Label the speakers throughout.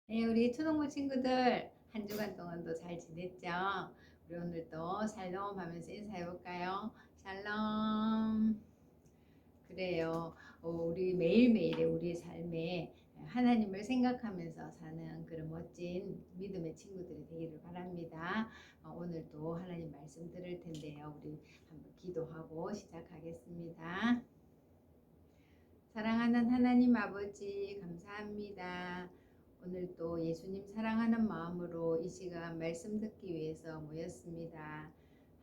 Speaker 1: 네, 우리 초등부 친구들 한 주간 동안도 잘 지냈죠? 우리 오늘도 샬롬 하면서 인사해 볼까요? 샬롬. 그래요. 우리 매일매일의 우리 삶에 하나님을 생각하면서 사는 그런 멋진 믿음의 친구들이 되기를 바랍니다. 오늘도 하나님 말씀 들을 텐데요. 우리 한번 기도하고 시작하겠습니다. 사랑하는 하나님 아버지 감사합니다. 오늘도 예수님 사랑하는 마음으로 이 시간 말씀 듣기 위해서 모였습니다.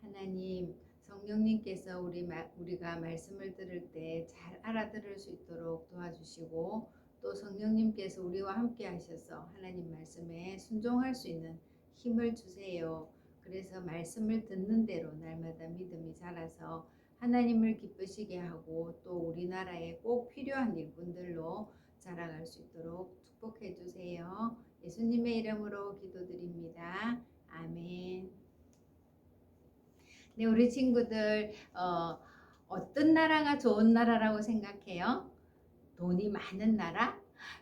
Speaker 1: 하나님, 성령님께서 우리가 말씀을 들을 때 잘 알아들을 수 있도록 도와주시고, 또 성령님께서 우리와 함께 하셔서 하나님 말씀에 순종할 수 있는 힘을 주세요. 그래서 말씀을 듣는 대로 날마다 믿음이 자라서 하나님을 기쁘시게 하고, 또 우리나라에 꼭 필요한 일꾼들로 자라갈 수 있도록 축복해 주세요. 예수님의 이름으로 기도드립니다. 아멘. 네, 우리 친구들 어떤 나라가 좋은 나라라고 생각해요? 돈이 많은 나라?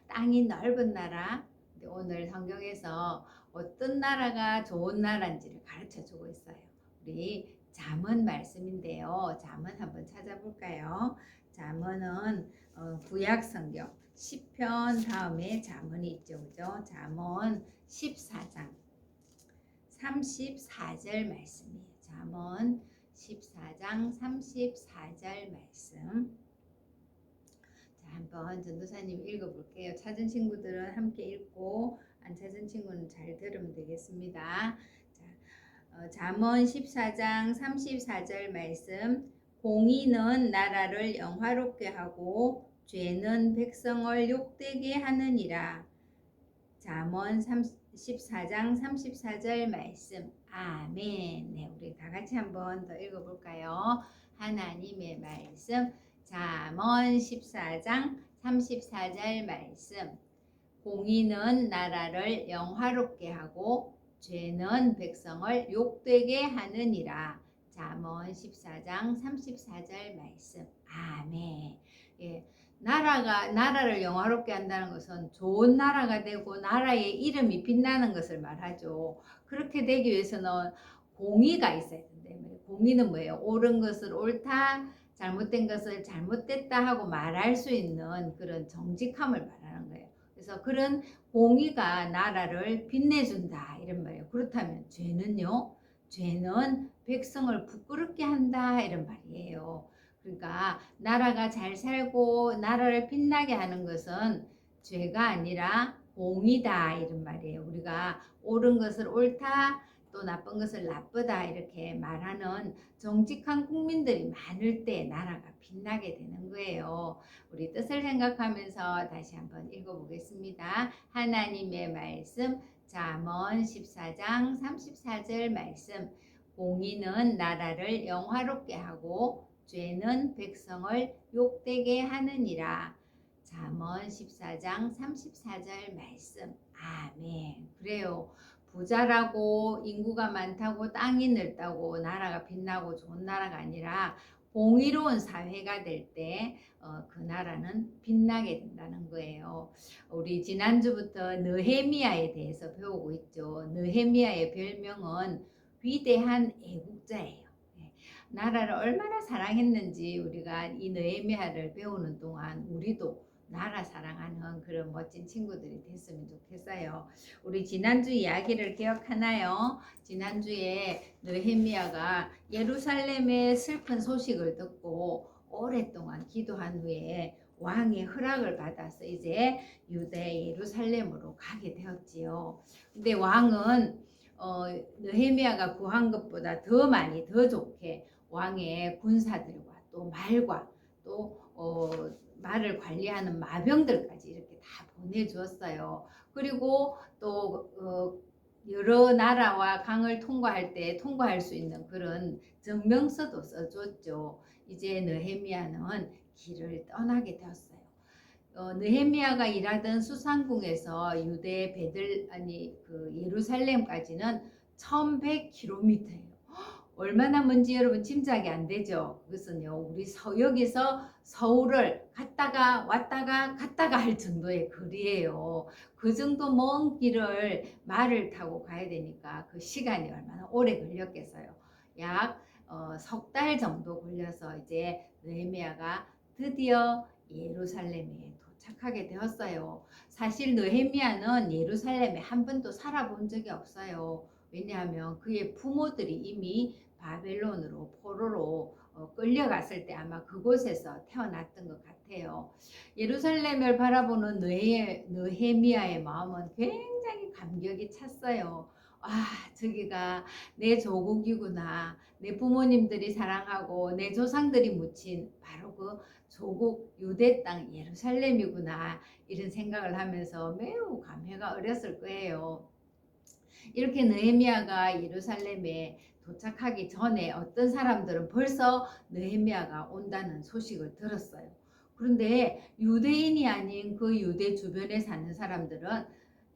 Speaker 1: 땅이 넓은 나라? 오늘 성경에서 어떤 나라가 좋은 나라인지를 가르쳐 주고 있어요. 우리 잠언 말씀인데요. 잠언 한번 찾아볼까요? 잠언은 구약 성경 10편 다음에 잠언이 있죠. 그죠? 잠언 14장 34절 말씀이에요. 잠언 14장 34절 말씀. 자, 한번 전도사님 읽어볼게요. 찾은 친구들은 함께 읽고 안 찾은 친구는 잘 들으면 되겠습니다. 자, 잠언 14장 34절 말씀. 공의는 나라를 영화롭게 하고 죄는 백성을 욕되게 하느니라. 잠언 14장 34절 말씀. 아멘. 네, 우리 다 같이 한번 더 읽어볼까요? 하나님의 말씀. 잠언 14장 34절 말씀. 공의는 나라를 영화롭게 하고 죄는 백성을 욕되게 하느니라. 잠언 14장 34절 말씀. 아멘. 예. 나라를 영화롭게 한다는 것은 좋은 나라가 되고 나라의 이름이 빛나는 것을 말하죠. 그렇게 되기 위해서는 공의가 있어야 된다. 공의는 뭐예요? 옳은 것을 옳다, 잘못된 것을 잘못됐다 하고 말할 수 있는 그런 정직함을 말하는 거예요. 그래서 그런 공의가 나라를 빛내준다 이런 말이에요. 그렇다면 죄는요? 죄는 백성을 부끄럽게 한다 이런 말이에요. 그러니까 나라가 잘 살고 나라를 빛나게 하는 것은 죄가 아니라 공이다 이런 말이에요. 우리가 옳은 것을 옳다, 또 나쁜 것을 나쁘다 이렇게 말하는 정직한 국민들이 많을 때 나라가 빛나게 되는 거예요. 우리 뜻을 생각하면서 다시 한번 읽어보겠습니다. 하나님의 말씀 잠언 14장 34절 말씀. 공의는 나라를 영화롭게 하고 죄는 백성을 욕되게 하느니라. 잠언 14장 34절 말씀. 아멘. 그래요. 부자라고 인구가 많다고 땅이 넓다고 나라가 빛나고 좋은 나라가 아니라 공의로운 사회가 될 때 그 나라는 빛나게 된다는 거예요. 우리 지난주부터 느헤미야에 대해서 배우고 있죠. 느헤미야의 별명은 위대한 애국자예요. 나라를 얼마나 사랑했는지 우리가 이 느헤미야를 배우는 동안 우리도 나라 사랑하는 그런 멋진 친구들이 됐으면 좋겠어요. 우리 지난주 이야기를 기억하나요? 지난주에 느헤미야가 예루살렘의 슬픈 소식을 듣고 오랫동안 기도한 후에 왕의 허락을 받아서 이제 유대 예루살렘으로 가게 되었지요. 근데 왕은 느헤미야가 구한 것보다 더 많이 더 좋게 왕의 군사들과 또 말과 또 말을 관리하는 마병들까지 이렇게 다 보내주었어요. 그리고 또 여러 나라와 강을 통과할 때 통과할 수 있는 그런 증명서도 써줬죠. 이제 느헤미야는 길을 떠나게 되었어요. 느헤미야가 일하던 수상궁에서 유대 그 예루살렘까지는 1100km예요. 얼마나 먼지 여러분 짐작이 안 되죠. 그것은요, 우리 여기서 서울을 갔다가 왔다가 갔다가 할 정도의 거리예요. 그 정도 먼 길을 말을 타고 가야 되니까 그 시간이 얼마나 오래 걸렸겠어요. 약 석 달 정도 걸려서 이제 느헤미야가 드디어 예루살렘에 도착하게 되었어요. 사실 느헤미야는 예루살렘에 한 번도 살아본 적이 없어요. 왜냐하면 그의 부모들이 이미 바벨론으로 포로로 끌려갔을 때 아마 그곳에서 태어났던 것 같아요. 예루살렘을 바라보는 느헤미야의 마음은 굉장히 감격이 찼어요. 아, 저기가 내 조국이구나. 내 부모님들이 사랑하고 내 조상들이 묻힌 바로 그 조국 유대 땅 예루살렘이구나. 이런 생각을 하면서 매우 감회가 어렸을 거예요. 이렇게 느헤미야가 예루살렘에 도착하기 전에 어떤 사람들은 벌써 느헤미야가 온다는 소식을 들었어요. 그런데 유대인이 아닌 그 유대 주변에 사는 사람들은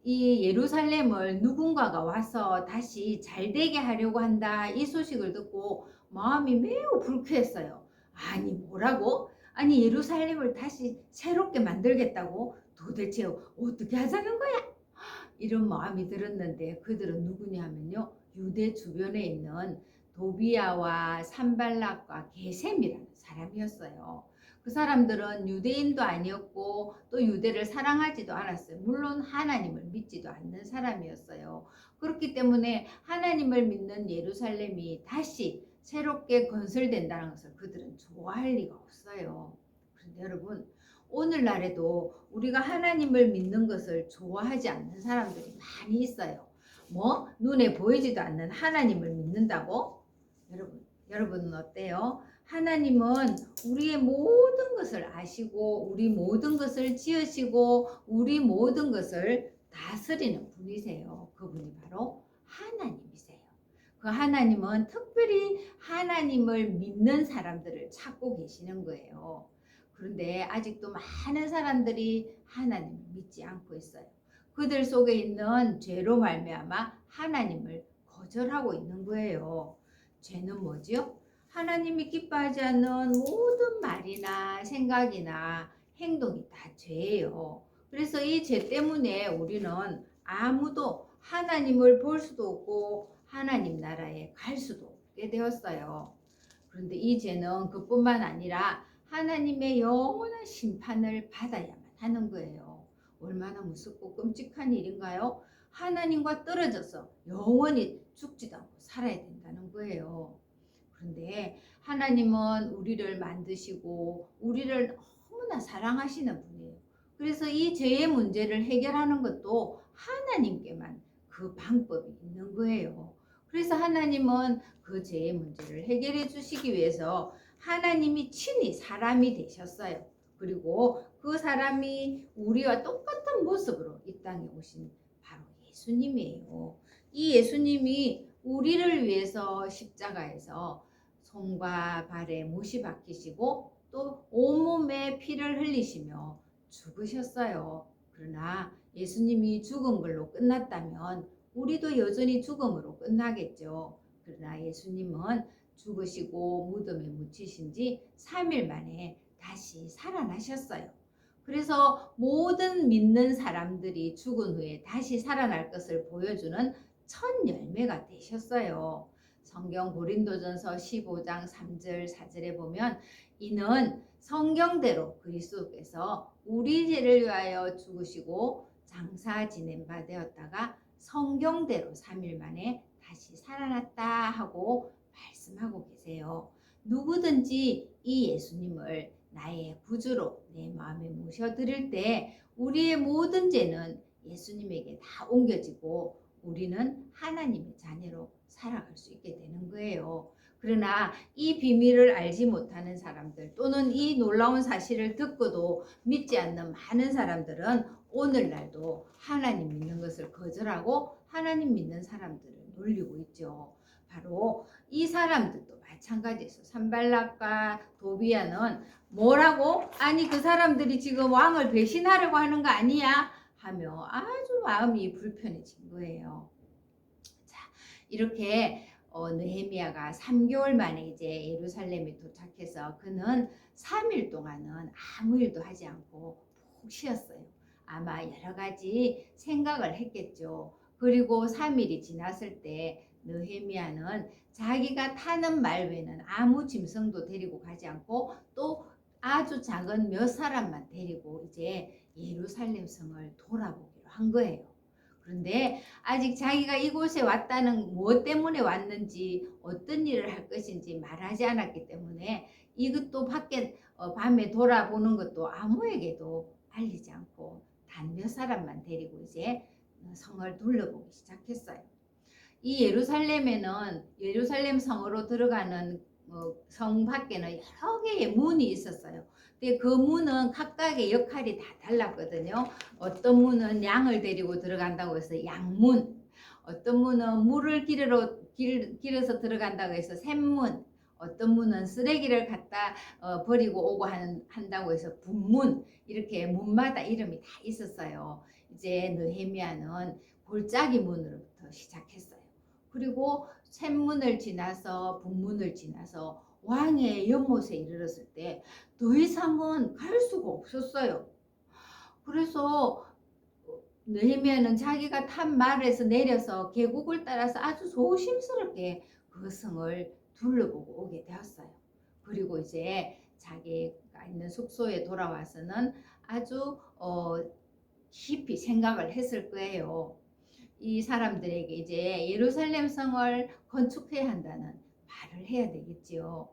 Speaker 1: 이 예루살렘을 누군가가 와서 다시 잘되게 하려고 한다, 이 소식을 듣고 마음이 매우 불쾌했어요. 아니, 뭐라고? 아니, 예루살렘을 다시 새롭게 만들겠다고? 도대체 어떻게 하자는 거야? 이런 마음이 들었는데, 그들은 누구냐면요, 유대 주변에 있는 도비야와 산발락과 게셈이라는 사람이었어요. 그 사람들은 유대인도 아니었고 또 유대를 사랑하지도 않았어요. 물론 하나님을 믿지도 않는 사람이었어요. 그렇기 때문에 하나님을 믿는 예루살렘이 다시 새롭게 건설된다는 것을 그들은 좋아할 리가 없어요. 그런데 여러분, 오늘날에도 우리가 하나님을 믿는 것을 좋아하지 않는 사람들이 많이 있어요. 뭐 눈에 보이지도 않는 하나님을 믿는다고? 여러분은 어때요? 하나님은 우리의 모든 것을 아시고 우리 모든 것을 지으시고 우리 모든 것을 다스리는 분이세요. 그분이 바로 하나님이세요. 그 하나님은 특별히 하나님을 믿는 사람들을 찾고 계시는 거예요. 그런데 아직도 많은 사람들이 하나님을 믿지 않고 있어요. 그들 속에 있는 죄로 말미암아 하나님을 거절하고 있는 거예요. 죄는 뭐지요? 하나님이 기뻐하지 않는 모든 말이나 생각이나 행동이 다 죄예요. 그래서 이 죄 때문에 우리는 아무도 하나님을 볼 수도 없고 하나님 나라에 갈 수도 없게 되었어요. 그런데 이 죄는 그뿐만 아니라 하나님의 영원한 심판을 받아야만 하는 거예요. 얼마나 무섭고 끔찍한 일인가요? 하나님과 떨어져서 영원히 죽지도 않고 살아야 된다는 거예요. 그런데 하나님은 우리를 만드시고 우리를 너무나 사랑하시는 분이에요. 그래서 이 죄의 문제를 해결하는 것도 하나님께만 그 방법이 있는 거예요. 그래서 하나님은 그 죄의 문제를 해결해 주시기 위해서 하나님이 친히 사람이 되셨어요. 그리고 그 사람이 우리와 똑같은 모습으로 이 땅에 오신 바로 예수님이에요. 이 예수님이 우리를 위해서 십자가에서 손과 발에 못이 박히시고 또 온몸에 피를 흘리시며 죽으셨어요. 그러나 예수님이 죽은 걸로 끝났다면 우리도 여전히 죽음으로 끝나겠죠. 그러나 예수님은 죽으시고 무덤에 묻히신 지 3일 만에 다시 살아나셨어요. 그래서 모든 믿는 사람들이 죽은 후에 다시 살아날 것을 보여주는 첫 열매가 되셨어요. 성경 고린도전서 15장 3절 4절에 보면 이는 성경대로 그리스도께서 우리 죄를 위하여 죽으시고 장사 지낸 바 되었다가 성경대로 3일 만에 다시 살아났다 하고 말씀하고 계세요. 누구든지 이 예수님을 나의 구주로 내 마음에 모셔드릴 때 우리의 모든 죄는 예수님에게 다 옮겨지고 우리는 하나님의 자녀로 살아갈 수 있게 되는 거예요. 그러나 이 비밀을 알지 못하는 사람들 또는 이 놀라운 사실을 듣고도 믿지 않는 많은 사람들은 오늘날도 하나님 믿는 것을 거절하고 하나님 믿는 사람들을 놀리고 있죠. 바로 이 사람들도 마찬가지죠. 산발락과 도비야는 뭐라고? 아니 그 사람들이 지금 왕을 배신하려고 하는 거 아니야? 하며 아주 마음이 불편해진 거예요. 자, 이렇게 느헤미야가 3개월 만에 이제 예루살렘에 도착해서 그는 3일 동안은 아무 일도 하지 않고 푹 쉬었어요. 아마 여러 가지 생각을 했겠죠. 그리고 3일이 지났을 때 느헤미야는 자기가 타는 말 외에는 아무 짐승도 데리고 가지 않고 또 아주 작은 몇 사람만 데리고 이제 예루살렘 성을 돌아보기로 한 거예요. 그런데 아직 자기가 이곳에 왔다는 무엇 때문에 왔는지 어떤 일을 할 것인지 말하지 않았기 때문에 이것도 밖에 밤에 돌아보는 것도 아무에게도 알리지 않고 단 몇 사람만 데리고 이제 성을 둘러보기 시작했어요. 이 예루살렘에는 예루살렘 성으로 들어가는 성 밖에는 여러 개의 문이 있었어요. 근데 그 문은 각각의 역할이 다 달랐거든요. 어떤 문은 양을 데리고 들어간다고 해서 양문, 어떤 문은 물을 길어서 들어간다고 해서 샘문, 어떤 문은 쓰레기를 갖다 버리고 오고 한다고 해서 분문, 이렇게 문마다 이름이 다 있었어요. 이제 느헤미야는 골짜기 문으로부터 시작했어요. 그리고 샘문을 지나서 분문을 지나서 왕의 연못에 이르렀을 때 더 이상은 갈 수가 없었어요. 그래서 느헤미야는 자기가 탄 말에서 내려서 계곡을 따라서 아주 조심스럽게 그 성을 둘러보고 오게 되었어요. 그리고 이제 자기가 있는 숙소에 돌아와서는 아주 깊이 생각을 했을 거예요. 이 사람들에게 이제 예루살렘 성을 건축해야 한다는 말을 해야 되겠지요.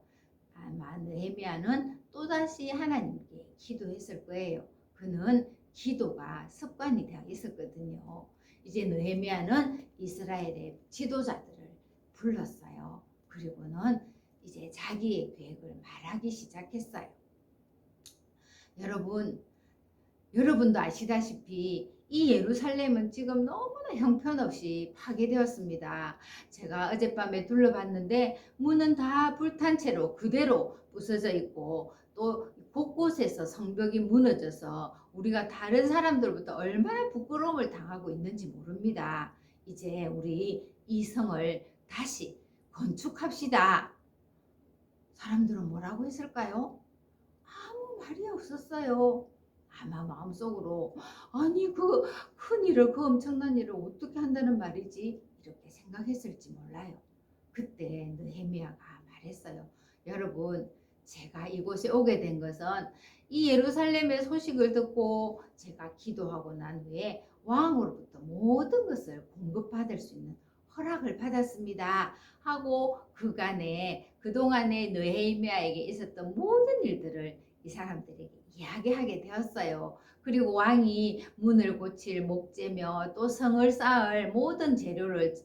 Speaker 1: 아마 느헤미야는 또다시 하나님께 기도했을 거예요. 그는 기도가 습관이 되어 있었거든요. 이제 느헤미야는 이스라엘의 지도자들을 불렀어요. 그리고는 이제 자기의 계획을 말하기 시작했어요. 여러분도 아시다시피 이 예루살렘은 지금 너무나 형편없이 파괴되었습니다. 제가 어젯밤에 둘러봤는데 문은 다 불탄 채로 그대로 부서져 있고 또 곳곳에서 성벽이 무너져서 우리가 다른 사람들부터 얼마나 부끄러움을 당하고 있는지 모릅니다. 이제 우리 이 성을 다시 건축합시다. 사람들은 뭐라고 했을까요? 아무 말이 없었어요. 아마 마음속으로 아니 그 큰일을 그 엄청난 일을 어떻게 한다는 말이지 이렇게 생각했을지 몰라요. 그때 느헤미야가 말했어요. 여러분, 제가 이곳에 오게 된 것은 이 예루살렘의 소식을 듣고 제가 기도하고 난 후에 왕으로부터 모든 것을 공급받을 수 있는 허락을 받았습니다 하고 그동안에 느헤미야에게 있었던 모든 일들을 이 사람들에게 이야기하게 되었어요. 그리고 왕이 문을 고칠 목재며 또 성을 쌓을 모든 재료를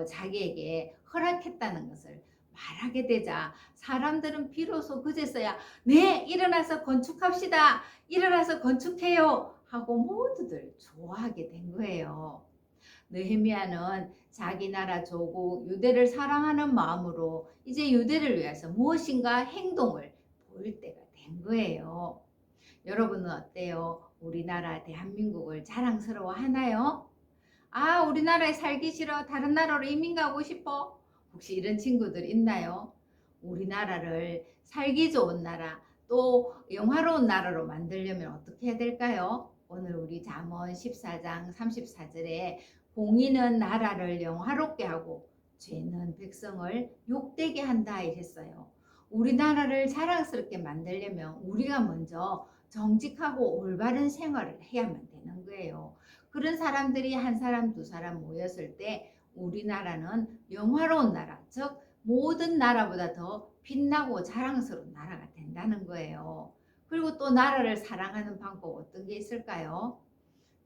Speaker 1: 자기에게 허락했다는 것을 말하게 되자 사람들은 비로소 그제서야 네, 일어나서 건축합시다. 일어나서 건축해요. 하고 모두들 좋아하게 된 거예요. 느헤미야는 자기 나라 조국 유대를 사랑하는 마음으로 이제 유대를 위해서 무엇인가 행동을 보일 때가 된 거예요. 여러분은 어때요? 우리나라 대한민국을 자랑스러워 하나요? 아, 우리나라에 살기 싫어. 다른 나라로 이민 가고 싶어. 혹시 이런 친구들 있나요? 우리나라를 살기 좋은 나라, 또 영화로운 나라로 만들려면 어떻게 해야 될까요? 오늘 우리 잠언 14장 34절에 공의는 나라를 영화롭게 하고 죄는 백성을 욕되게 한다 이랬어요. 우리나라를 자랑스럽게 만들려면 우리가 먼저 정직하고 올바른 생활을 해야만 되는 거예요. 그런 사람들이 한 사람 두 사람 모였을 때 우리나라는 영화로운 나라, 즉 모든 나라보다 더 빛나고 자랑스러운 나라가 된다는 거예요. 그리고 또 나라를 사랑하는 방법 어떤 게 있을까요?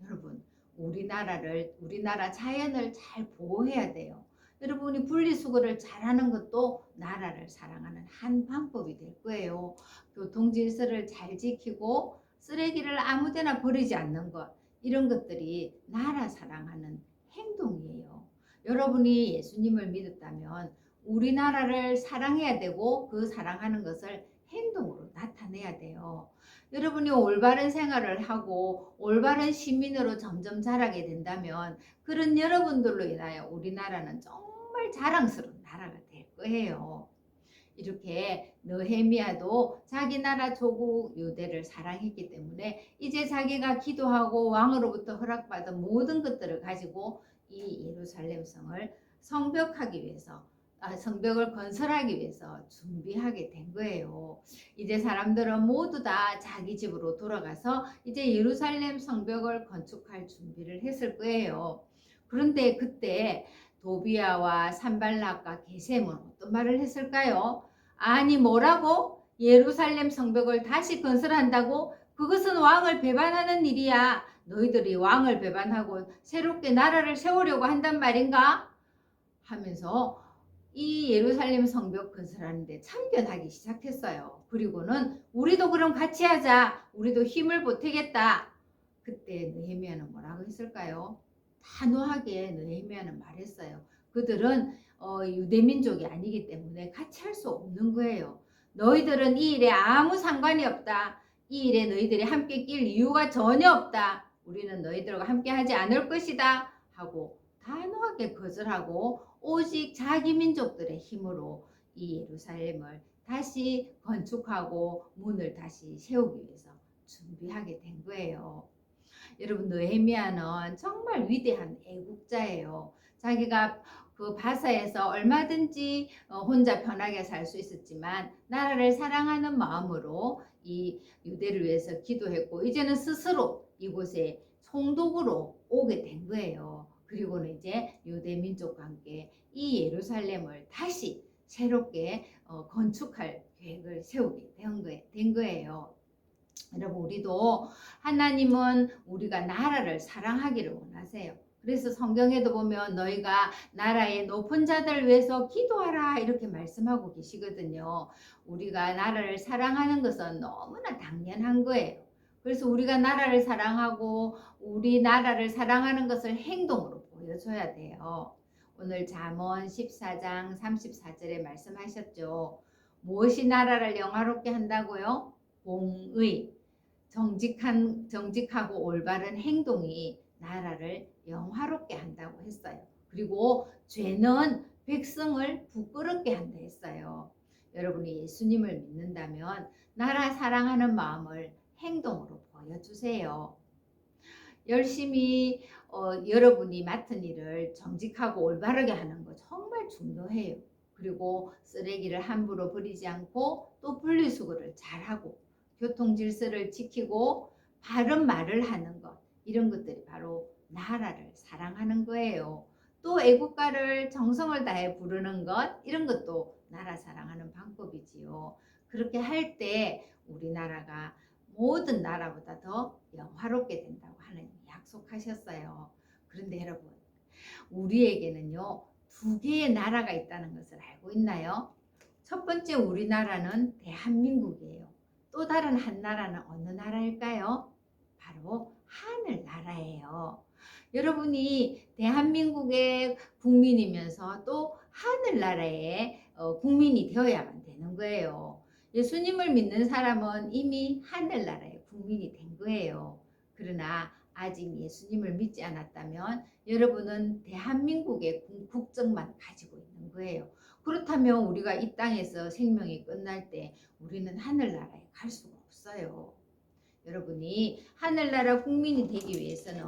Speaker 1: 여러분, 우리나라 자연을 잘 보호해야 돼요. 여러분이 분리수거를 잘하는 것도 나라를 사랑하는 한 방법이 될 거예요. 교통 질서를 잘 지키고 쓰레기를 아무데나 버리지 않는 것, 이런 것들이 나라 사랑하는 행동이에요. 여러분이 예수님을 믿었다면 우리나라를 사랑해야 되고 그 사랑하는 것을 행동으로 나타내야 돼요. 여러분이 올바른 생활을 하고 올바른 시민으로 점점 자라게 된다면 그런 여러분들로 인하여 우리나라는 정말 자랑스러운 나라가 될 거예요. 이렇게 느헤미야도 자기 나라 조국 유대를 사랑했기 때문에 이제 자기가 기도하고 왕으로부터 허락받은 모든 것들을 가지고 이 예루살렘 성을 성벽하기 위해서 성벽을 건설하기 위해서 준비하게 된 거예요. 이제 사람들은 모두 다 자기 집으로 돌아가서 이제 예루살렘 성벽을 건축할 준비를 했을 거예요. 그런데 그때 도비야와 산발락과 게셈은 어떤 말을 했을까요? 아니 뭐라고? 예루살렘 성벽을 다시 건설한다고? 그것은 왕을 배반하는 일이야. 너희들이 왕을 배반하고 새롭게 나라를 세우려고 한단 말인가? 하면서 이 예루살렘 성벽 건설하는데 참견하기 시작했어요. 그리고는 우리도 그럼 같이 하자. 우리도 힘을 보태겠다. 그때 느헤미야는 뭐라고 했을까요? 단호하게 느헤미야는 말했어요. 그들은 유대민족이 아니기 때문에 같이 할 수 없는 거예요. 너희들은 이 일에 아무 상관이 없다. 이 일에 너희들이 함께 낄 이유가 전혀 없다. 우리는 너희들과 함께 하지 않을 것이다. 하고 단호하게 거절하고 오직 자기 민족들의 힘으로 이 예루살렘을 다시 건축하고 문을 다시 세우기 위해서 준비하게 된 거예요. 여러분 느헤미야는 정말 위대한 애국자예요. 자기가 그 바사에서 얼마든지 혼자 편하게 살 수 있었지만 나라를 사랑하는 마음으로 이 유대를 위해서 기도했고 이제는 스스로 이곳에 총독으로 오게 된 거예요. 그리고는 이제 유대 민족과 함께 이 예루살렘을 다시 새롭게 건축할 계획을 세우게 된 거예요. 여러분 우리도 하나님은 우리가 나라를 사랑하기를 원하세요. 그래서 성경에도 보면 너희가 나라의 높은 자들 위해서 기도하라 이렇게 말씀하고 계시거든요. 우리가 나라를 사랑하는 것은 너무나 당연한 거예요. 그래서 우리가 나라를 사랑하고 우리 나라를 사랑하는 것을 행동으로 보여줘야 돼요. 오늘 잠언 14장 34절에 말씀하셨죠. 무엇이 나라를 영화롭게 한다고요? 공의, 정직하고 올바른 행동이 나라를 영화롭게 한다고 했어요. 그리고 죄는 백성을 부끄럽게 한다 했어요. 여러분이 예수님을 믿는다면 나라 사랑하는 마음을 행동으로 보여주세요. 열심히 여러분이 맡은 일을 정직하고 올바르게 하는 거 정말 중요해요. 그리고 쓰레기를 함부로 버리지 않고 또 분리수거를 잘하고 교통 질서를 지키고 바른 말을 하는 것 이런 것들이 바로 나라를 사랑하는 거예요. 또 애국가를 정성을 다해 부르는 것 이런 것도 나라 사랑하는 방법이지요. 그렇게 할 때 우리나라가 모든 나라보다 더 영화롭게 된다고 하나님이 약속하셨어요. 그런데 여러분 우리에게는요 2개의 나라가 있다는 것을 알고 있나요? 첫 번째 우리나라는 대한민국이에요. 또 다른 한 나라는 어느 나라일까요? 바로 하늘나라예요. 여러분이 대한민국의 국민이면서 또 하늘나라의 국민이 되어야만 되는 거예요. 예수님을 믿는 사람은 이미 하늘나라의 국민이 된 거예요. 그러나 아직 예수님을 믿지 않았다면 여러분은 대한민국의 국적만 가지고 있는 거예요. 그렇다면 우리가 이 땅에서 생명이 끝날 때 우리는 하늘나라에 갈 수가 없어요. 여러분이 하늘나라 국민이 되기 위해서는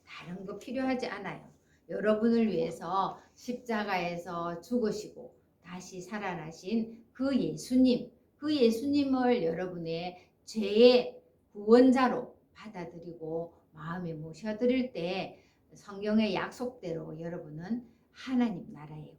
Speaker 1: 다른 거 필요하지 않아요. 여러분을 위해서 십자가에서 죽으시고 다시 살아나신 그 예수님을 여러분의 죄의 구원자로 받아들이고 마음에 모셔드릴 때 성경의 약속대로 여러분은 하나님 나라의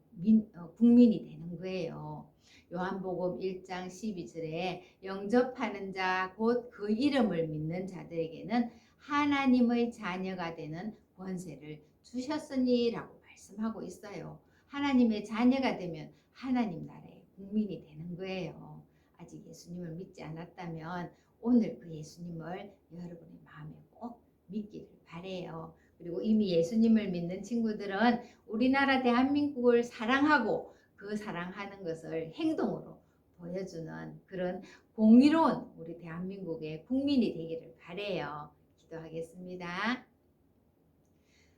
Speaker 1: 국민이 되는 거예요. 요한복음 1장 12절에 영접하는 자 곧 그 이름을 믿는 자들에게는 하나님의 자녀가 되는 권세를 주셨으니라고 말씀하고 있어요. 하나님의 자녀가 되면 하나님 나라의 국민이 되는 거예요. 아직 예수님을 믿지 않았다면 오늘 그 예수님을 여러분의 마음에 꼭 믿기를 바래요. 그리고 이미 예수님을 믿는 친구들은 우리나라 대한민국을 사랑하고 그 사랑하는 것을 행동으로 보여주는 그런 공의로운 우리 대한민국의 국민이 되기를 바래요. 기도하겠습니다.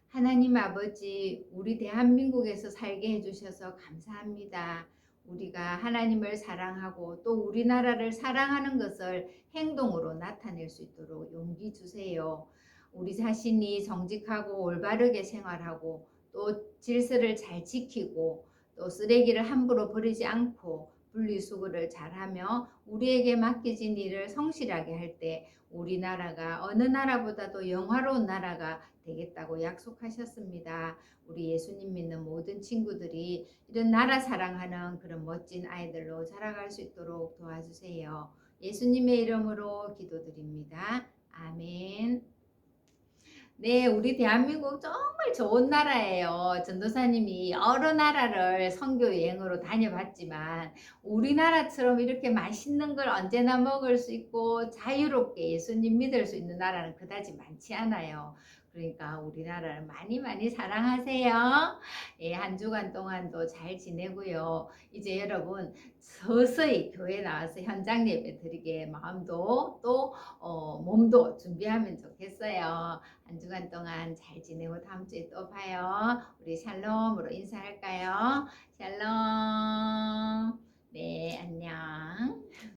Speaker 1: 하나님 아버지, 우리 대한민국에서 살게 해주셔서 감사합니다. 우리가 하나님을 사랑하고 또 우리나라를 사랑하는 것을 행동으로 나타낼 수 있도록 용기 주세요. 우리 자신이 정직하고 올바르게 생활하고 또 질서를 잘 지키고 또 쓰레기를 함부로 버리지 않고 분리수거를 잘하며 우리에게 맡겨진 일을 성실하게 할 때 우리나라가 어느 나라보다도 영화로운 나라가 되겠다고 약속하셨습니다. 우리 예수님 믿는 모든 친구들이 이런 나라 사랑하는 그런 멋진 아이들로 자라갈 수 있도록 도와주세요. 예수님의 이름으로 기도드립니다. 아멘. 네, 우리 대한민국 정말 좋은 나라예요. 전도사님이 여러 나라를 선교 여행으로 다녀봤지만 우리나라처럼 이렇게 맛있는 걸 언제나 먹을 수 있고 자유롭게 예수님 믿을 수 있는 나라는 그다지 많지 않아요. 그러니까 우리나라를 많이 많이 사랑하세요. 예, 한 주간 동안도 잘 지내고요. 이제 여러분 서서히 교회 나와서 현장 예배 드리게 마음도 또 몸도 준비하면 좋겠어요. 한 주간 동안 잘 지내고 다음 주에 또 봐요. 우리 샬롬으로 인사할까요? 샬롬.